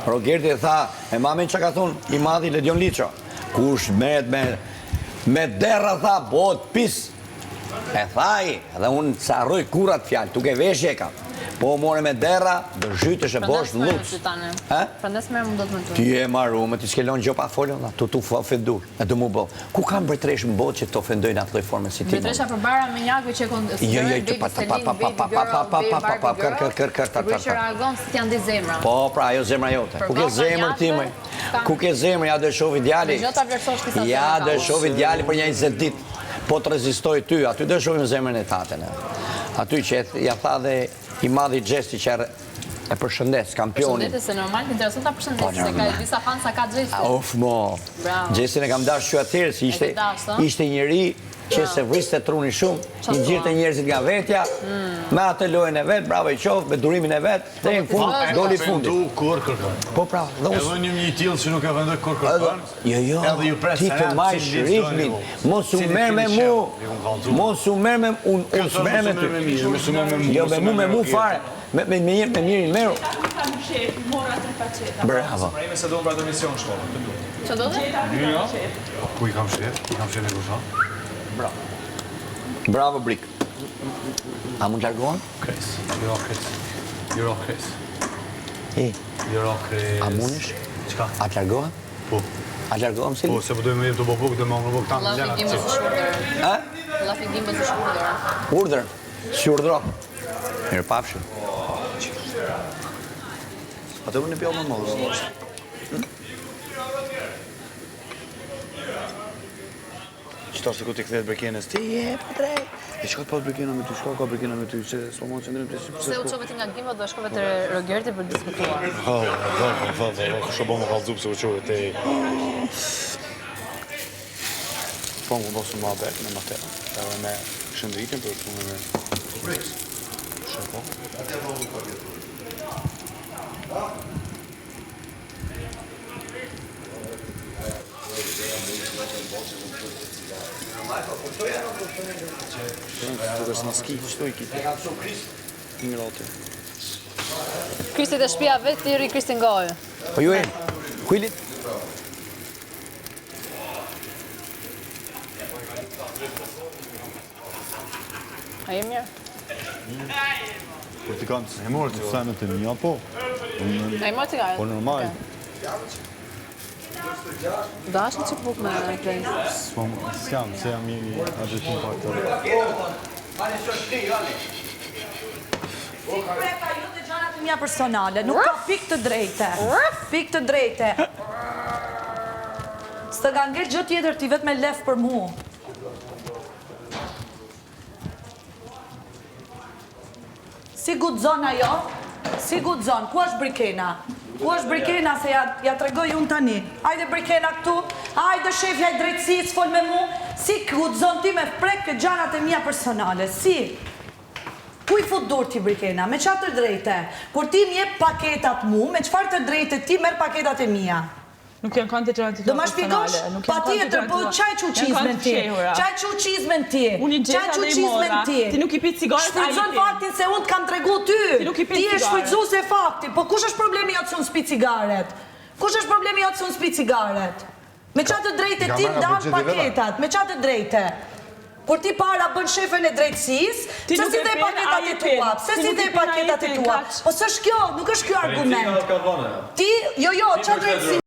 Rogerti tha, e mamin që ka thonë i madhi Ledion Liço. Kush merret me derra tha, bot pis. E thaj, edhe unë sa rroj kurat fjalë, tuk e veshje kam. Po more me derra, dë zhytësh e bosh në lutës. Prandes me më do të më të. Ti e marru, me ti s'kelon gjo pa folën, tu ofendur, e du mu bo. Ku kam mbretresh në botë që të ofendojnë atë lloj forme si ti? Mbretresha përbara me Njakë që konsiderojnë baby që reagon si t'janë di zemra. Po, pra, ajo zemra jote. Ku ke zemër ti, mëj? Ku ke zemër, ja do e shovi djali. Ja do e shovi djali për një 20 ditë. Po të rezistoj ty, aty do e shovi në zemrën e tatën. Aty që ja tha dhe i madhi Gjesti që e përshëndes, kampionin. Përshëndetje, se normal të intereson ta përshëndes, se ka disa fanë sa ka Gjesti. Of, mo. Gjestin e kam dash që atërë, si ishte njëri që se vriste truni shumë, i gjirte njerëzit nga vetja, me atë lojën e vetë, bravo i qofë, me durimin e vetë, dhe në fund, doli fundit. Kur kërkon. Po pra, edhe një tillë që nuk e vendoj kur kërkon. Jo, ti të majsh ritmin, mos u merr me mu, mos u merr me unë s'merr me ty. Jo, me mu fare, me mirin meru. Bravo. Se do pra të mision shkollë. Që do dhe? Ku i kam shef? I kam shef e kusha? Bravo, Brik. A mund t'largohen? Kres, jo kres. Jo kres. Jo kres. A mundesh? Qka? A t'largohen? Po. A t'largohen, Sili? Po, se po dojmë jetë të bobuk, dhe më më bobuk tanë Lafi gimbës të shurdër. Ha? Lafi gimbës të shurdër. Urdër, si urdro. Mirë pafshim. A të më në pjohë më mëllë. Qëta se ku t'i këthet brekenës, ti je, pa drejt. E qëka t'pas brekena me ty, qëka ka brekena me ty, që s'po mund që ndrim të si Se u qove ti nga gimbët dhe shkove të Rogerti për diskutuar. Kështë bo më kalëzup se u qove te... Po më ndosë më abet me matera, edhe me shëndritin për të me... Shëpo. Të është në ski, qëto i kitë? Një rote. Kristi të shpia vetë, tiri Kristi ngojë. Po ju e, kujlit? A je mirë? Kur t'i kanë të hemorë të senet e mija, po. A je morë cigaret? Po normal. Da është në që buk me plejnë? S'jam, se jam i adretim partër. Si preka ju të gjanat e mja personale, nuk ka pik të drejte. Pik të drejte. Së ka ngell gjë tjetër ti vetë me lef për mu. Si gudzon ajo? Si gudzon? Ku është Brikena? Ku është Brikena se ja tregoj unë tani? Ajde Brikena këtu, ajde shefja i drejtësisë, fol me mu. Si gudzon ti me prek këtë gjanat e mija personale? Si? Ku i fut dur ti Brikena? Me qatë të drejte? Kur ti mje paketat mu, me qëfar të drejte ti merë paketat e mija? Nuk janë kanë të gjërat të do ma shpikosh, pa tjetër, po qaj që qizmen ti? Qaj që qizmen ti? Unë i gjeta dhe i mora, ti nuk i pit cigaret, a i ti. Shfrytëzon faktin se unë t'kam tregu ty. Ti e shfrytëzu se fakti, po kush është problemi jotë se unë s'pi cigaret? Kush është problemi jotë se unë s'pi cigaret? Me qatë të drejte ti ndalë paketat, me qatë të drejte. Kur ti para bën shefen e drejtësis, se si dhe paketat e tua, se si dhe paketat e tua. Po s'është kjo, nuk është kjo argument. Ti, jo, qatë drejtësi.